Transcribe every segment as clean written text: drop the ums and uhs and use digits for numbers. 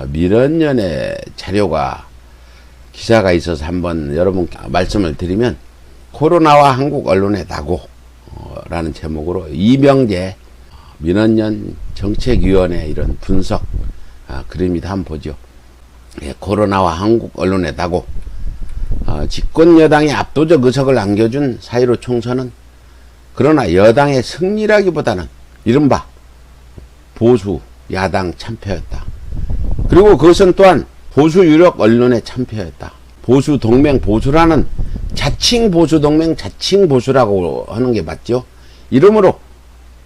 민원연의 자료가 기사가 있어서 한번 여러분께 말씀을 드리면 코로나와 한국 언론의 낙오 라는 제목으로 이명재 민원연 정책위원회 이런 분석 그림이다 한번 보죠. 예, 코로나와 한국 언론의 낙오. 집권 여당이 압도적 의석을 안겨준 4.15 총선은 그러나 여당의 승리라기보다는 이른바 보수 야당 참패였다. 그리고 그것은 또한 보수 유력 언론의 참패였다. 보수 동맹, 보수라는 자칭 보수 동맹, 자칭 보수라고 하는 게 맞죠. 이러므로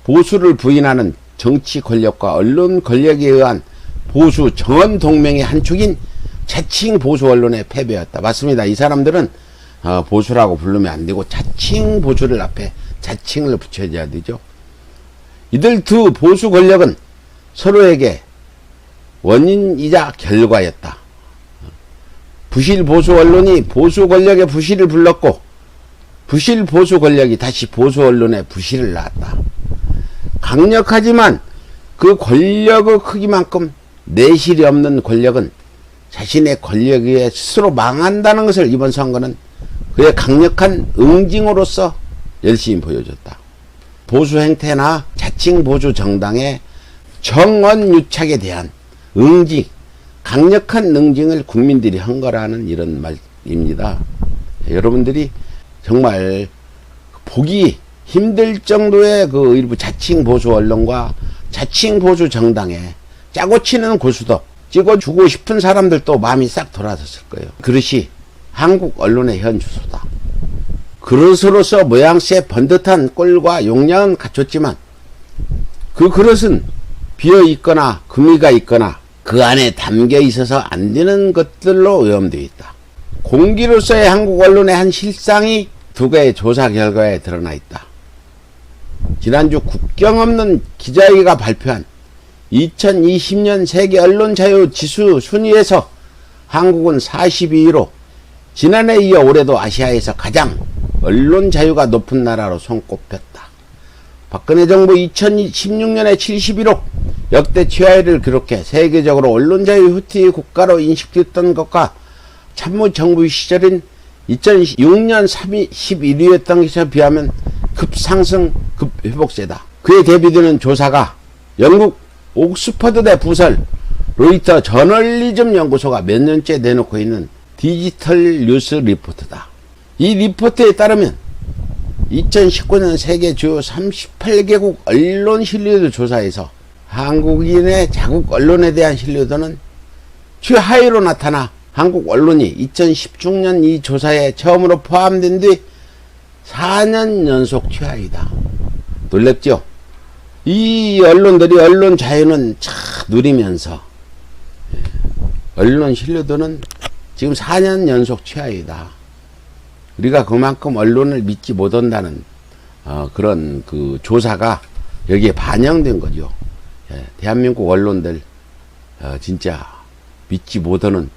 보수를 부인하는 정치 권력과 언론 권력에 의한 보수 정언 동맹의 한 축인 자칭 보수 언론의 패배였다. 맞습니다. 이 사람들은 보수라고 부르면 안 되고 자칭 보수를 앞에 자칭을 붙여줘야 되죠. 이들 두 보수 권력은 서로에게 원인이자 결과였다. 부실 보수 언론이 보수 권력의 부실을 불렀고 부실 보수 권력이 다시 보수 언론의 부실을 낳았다. 강력하지만 그 권력의 크기만큼 내실이 없는 권력은 자신의 권력에 의해 스스로 망한다는 것을 이번 선거는 그의 강력한 응징으로서 열심히 보여줬다. 보수 행태나 자칭 보수 정당의 정언 유착에 대한 응징, 강력한 응징을 국민들이 한 거라는 이런 말입니다. 여러분들이 정말 보기 힘들 정도의 그 일부 자칭 보수 언론과 자칭 보수 정당에 짜고 치는 고수도 찍어주고 싶은 사람들도 마음이 싹 돌아섰을 거예요. 그릇이 한국 언론의 현 주소다. 그릇으로서 모양새 번듯한 꼴과 용량은 갖췄지만 그 그릇은 비어 있거나 금이가 있거나 그 안에 담겨 있어서 안 되는 것들로 오염되어 있다. 공기로서의 한국 언론의 한 실상이 두 개의 조사 결과에 드러나 있다. 지난주 국경 없는 기자회가 발표한 2020년 세계 언론 자유 지수 순위에서 한국은 42위로 지난해 이어 올해도 아시아에서 가장 언론 자유가 높은 나라로 손꼽혔다. 박근혜 정부 2016년에 71호 역대 최하위를 기록해 세계적으로 언론 자유 후퇴 국가로 인식됐던 것과 참모 정부 시절인 2006년 31위였던 것에 비하면 급상승, 급회복세다. 그에 대비되는 조사가 영국 옥스퍼드대 부설 로이터 저널리즘 연구소가 몇 년째 내놓고 있는 디지털 뉴스 리포트다. 이 리포트에 따르면 2019년 세계 주요 38개국 언론 신뢰도 조사에서 한국인의 자국 언론에 대한 신뢰도는 최하위로 나타나 한국 언론이 2016년 이 조사에 처음으로 포함된 뒤 4년 연속 최하위다. 놀랍죠? 이 언론들이 언론 자유는 참 누리면서 언론 신뢰도는 지금 4년 연속 최하위다. 우리가 그만큼 언론을 믿지 못한다는 그런 그 조사가 여기에 반영된 거죠. 대한민국 언론들 진짜 믿지 못하는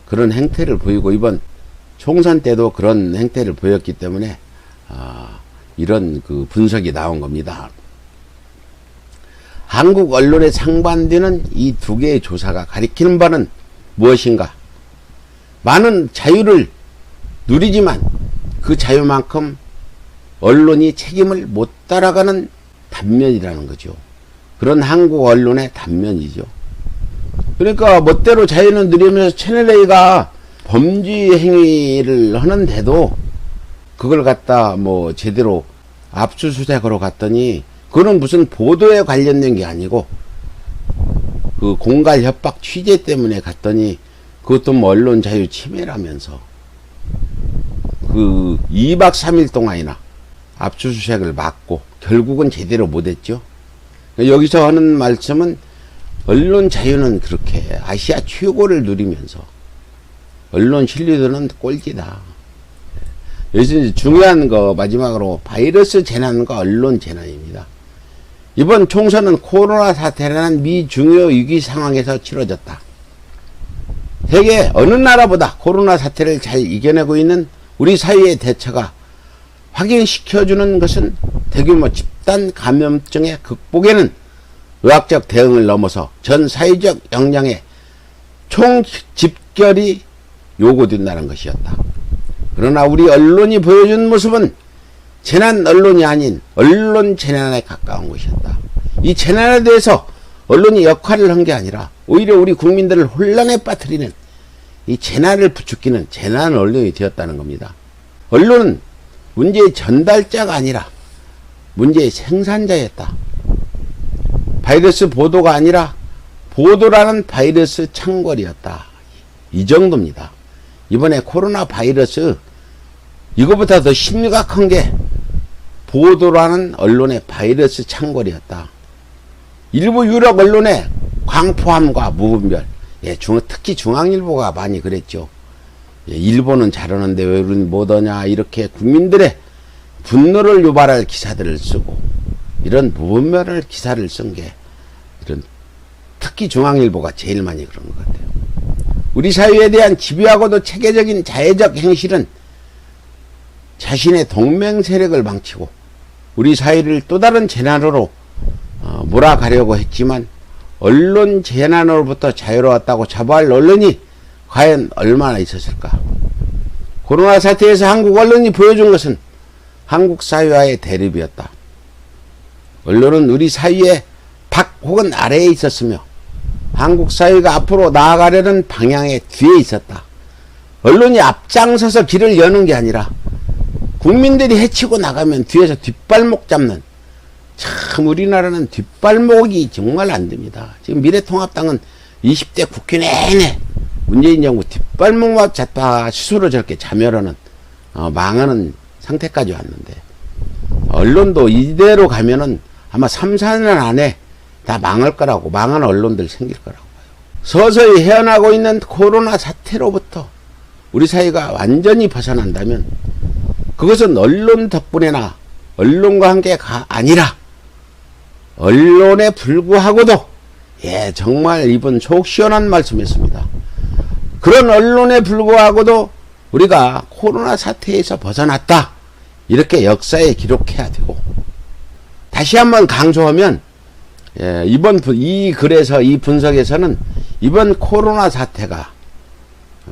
그런 행태를 보이고 이번 총선 때도 그런 행태를 보였기 때문에 이런 그 분석이 나온 겁니다. 한국 언론에 상반되는 이 두 개의 조사가 가리키는 바는 무엇인가? 많은 자유를 누리지만 그 자유만큼 언론이 책임을 못 따라가는 단면이라는 거죠. 그런 한국 언론의 단면이죠. 그러니까 멋대로 자유는 누리면서 채널A가 범죄 행위를 하는데도 그걸 갖다 뭐 제대로 압수수색으로 갔더니 그거는 무슨 보도에 관련된 게 아니고 그 공갈 협박 취재 때문에 갔더니 그것도 뭐 언론 자유 침해라면서 그 2박 3일 동안이나 압수수색을 막고 결국은 제대로 못했죠. 여기서 하는 말씀은 언론 자유는 그렇게 아시아 최고를 누리면서 언론 신뢰도는 꼴찌다. 여기서 이제 중요한 거 마지막으로 바이러스 재난과 언론 재난입니다. 이번 총선은 코로나 사태라는 미 중요 위기 상황에서 치러졌다. 세계 어느 나라보다 코로나 사태를 잘 이겨내고 있는 우리 사회의 대처가 확인시켜주는 것은 대규모 집단 감염증의 극복에는 의학적 대응을 넘어서 전 사회적 역량의 총집결이 요구된다는 것이었다. 그러나 우리 언론이 보여준 모습은 재난 언론이 아닌 언론 재난에 가까운 것이었다. 이 재난에 대해서 언론이 역할을 한 게 아니라 오히려 우리 국민들을 혼란에 빠뜨리는 이 재난을 부추기는 재난 언론이 되었다는 겁니다. 언론은 문제의 전달자가 아니라 문제의 생산자였다. 바이러스 보도가 아니라 보도라는 바이러스 창궐이었다. 이 정도입니다. 이번에 코로나 바이러스 이거보다 더 심각한 게 보도라는 언론의 바이러스 창궐이었다. 일부 유력 언론의 광포함과 무분별, 특히 중앙일보가 많이 그랬죠. 일본은 잘하는데 왜 우리는 못하냐, 이렇게 국민들의 분노를 유발할 기사들을 쓰고 이런 무분별한 기사를 쓴 게 이런 특히 중앙일보가 제일 많이 그런 것 같아요. 우리 사회에 대한 집요하고도 체계적인 자해적 행실은 자신의 동맹 세력을 망치고 우리 사회를 또 다른 재난으로 몰아가려고 했지만 언론 재난으로부터 자유로웠다고 자부할 언론이 과연 얼마나 있었을까? 코로나 사태에서 한국 언론이 보여준 것은 한국 사회와의 대립이었다. 언론은 우리 사회의 밖 혹은 아래에 있었으며 한국 사회가 앞으로 나아가려는 방향의 뒤에 있었다. 언론이 앞장서서 길을 여는 게 아니라 국민들이 해치고 나가면 뒤에서 뒷발목 잡는, 참 우리나라는 뒷발목이 정말 안 됩니다. 지금 미래통합당은 20대 국회 내내 문재인 정부 뒷발목만 잡다 스스로 저렇게 자멸하는 망하는 상태까지 왔는데, 언론도 이대로 가면은 아마 3, 4년 안에 다 망할 거라고, 망한 언론들 생길 거라고 봐요. 서서히 헤어나고 있는 코로나 사태로부터 우리 사회가 완전히 벗어난다면 그것은 언론 덕분에나 언론과 함께가 아니라 언론에 불구하고도, 정말 이분 속 시원한 말씀이었습니다. 그런 언론에 불구하고도 우리가 코로나 사태에서 벗어났다, 이렇게 역사에 기록해야 되고, 다시 한번 강조하면 이번 이 글에서, 이 분석에서는 이번 코로나 사태가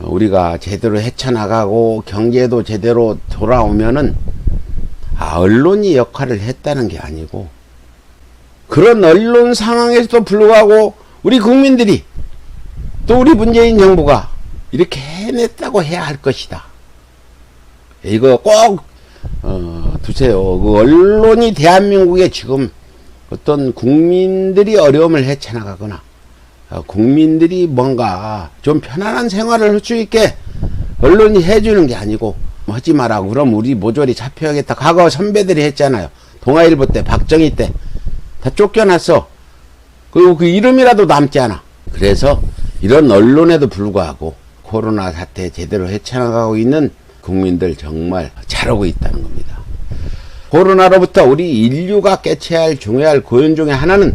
우리가 제대로 헤쳐나가고 경제도 제대로 돌아오면은 언론이 역할을 했다는 게 아니고, 그런 언론 상황에서도 불구하고 우리 국민들이 또 우리 문재인 정부가 이렇게 해냈다고 해야 할 것이다. 이거 꼭 두세요. 그 언론이 대한민국에 지금 어떤 국민들이 어려움을 헤쳐나가거나 국민들이 뭔가 좀 편안한 생활을 할 수 있게 언론이 해주는 게 아니고, 하지 마라, 그럼 우리 모조리 잡혀야겠다. 과거 선배들이 했잖아요. 동아일보 때, 박정희 때 다 쫓겨났어. 그리고 그 이름이라도 남지 않아. 그래서 이런 언론에도 불구하고 코로나 사태 제대로 헤쳐나가고 있는 국민들 정말 잘하고 있다는 겁니다. 코로나로부터 우리 인류가 깨쳐야 할 중요한 고연 중에 하나는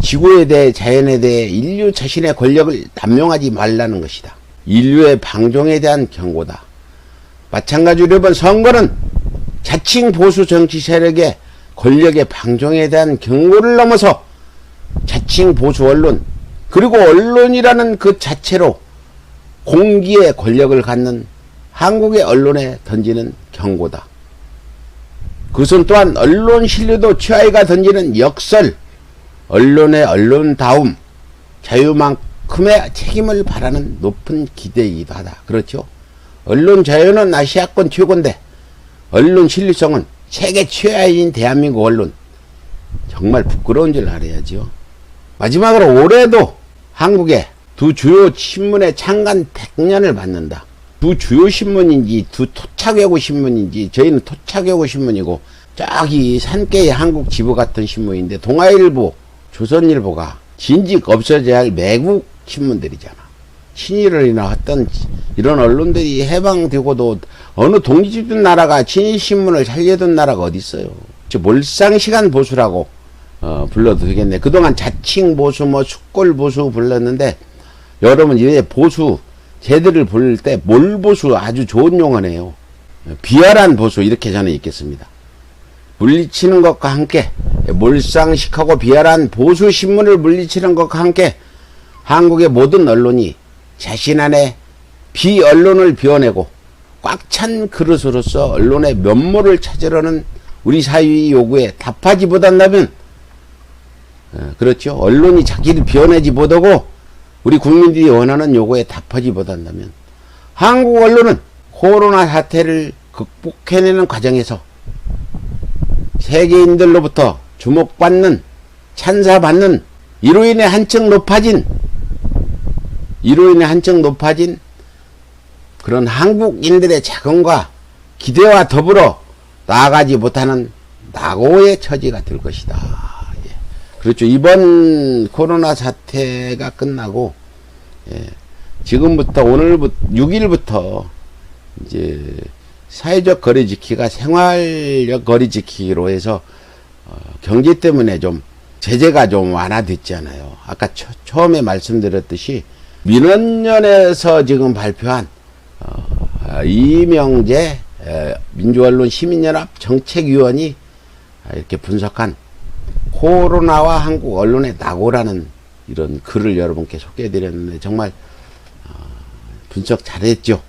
지구에 대해, 자연에 대해 인류 자신의 권력을 남용하지 말라는 것이다. 인류의 방종에 대한 경고다. 마찬가지로 이번 선거는 자칭 보수 정치 세력의 권력의 방종에 대한 경고를 넘어서 자칭 보수 언론, 그리고 언론이라는 그 자체로 공기의 권력을 갖는 한국의 언론에 던지는 경고다. 그것은 또한 언론 신뢰도 취하이가 던지는 역설, 언론의 언론다움, 자유만큼의 책임을 바라는 높은 기대이기도 하다. 그렇죠? 언론 자유는 아시아권 최고인데 언론 신뢰성은 세계 최하인 대한민국 언론, 정말 부끄러운 줄 알아야죠. 마지막으로 올해도 한국의 두 주요 신문의 창간 100년을 맞는다. 두 주요 신문인지 두 토착외고 신문인지, 저희는 토착외고 신문이고 저기 산께의 한국 지부 같은 신문인데, 동아일보, 조선일보가 진즉 없어져야 할 매국 신문들이잖아. 친일이나 어떤 이런 언론들이 해방되고도 어느 독립된 나라가 친일신문을 살려둔 나라가 어디 있어요. 몰상시간 보수라고 불러도 되겠네. 그동안 자칭 보수, 숙골 보수 불렀는데, 여러분 이제 보수 제들을 부를 때 몰보수 아주 좋은 용어네요. 비열한 보수, 이렇게 저는 읽겠습니다. 물리치는 것과 함께, 몰상식하고 비열한 보수 신문을 물리치는 것과 함께 한국의 모든 언론이 자신 안에 비언론을 비워내고 꽉 찬 그릇으로서 언론의 면모를 찾으려는 우리 사회의 요구에 답하지 못한다면, 그렇죠. 언론이 자기를 비워내지 못하고 우리 국민들이 원하는 요구에 답하지 못한다면 한국 언론은 코로나 사태를 극복해내는 과정에서 세계인들로부터 주목받는, 찬사받는, 이로 인해 한층 높아진 그런 한국인들의 자긍과 기대와 더불어 나아가지 못하는 낙오의 처지가 될 것이다. 예. 그렇죠. 이번 코로나 사태가 끝나고, 예, 지금부터 오늘부터 6일부터 이제 사회적 거리 지키기가 생활적 거리 지키기로 해서 경제 때문에 좀 제재가 좀 완화됐잖아요. 아까 처음에 말씀드렸듯이 민원연에서 지금 발표한 이명재 민주언론 시민연합 정책위원이 이렇게 분석한 코로나와 한국 언론의 낙오라는 이런 글을 여러분께 소개해드렸는데 정말 분석 잘했죠.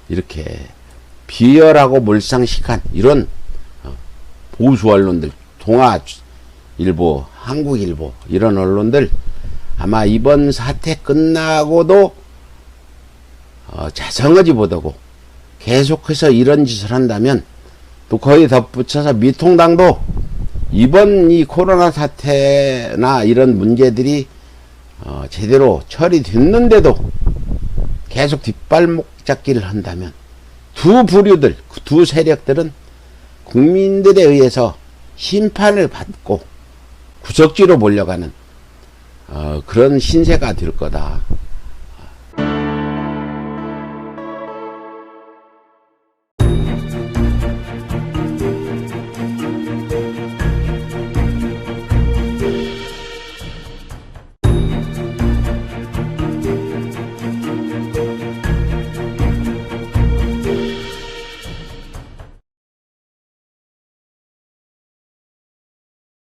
이렇게 비열하고 몰상식한 이런 보수 언론들, 동아일보, 한국일보 이런 언론들 아마 이번 사태 끝나고도 자성하지 못하고 계속해서 이런 짓을 한다면, 또 거의 덧붙여서 미통당도 이번 이 코로나 사태나 이런 문제들이 제대로 처리됐는데도 계속 뒷발목 잡기를 한다면 두 부류들, 두 세력들은 국민들에 의해서 심판을 받고 구석지로 몰려가는 그런 신세가 될 거다.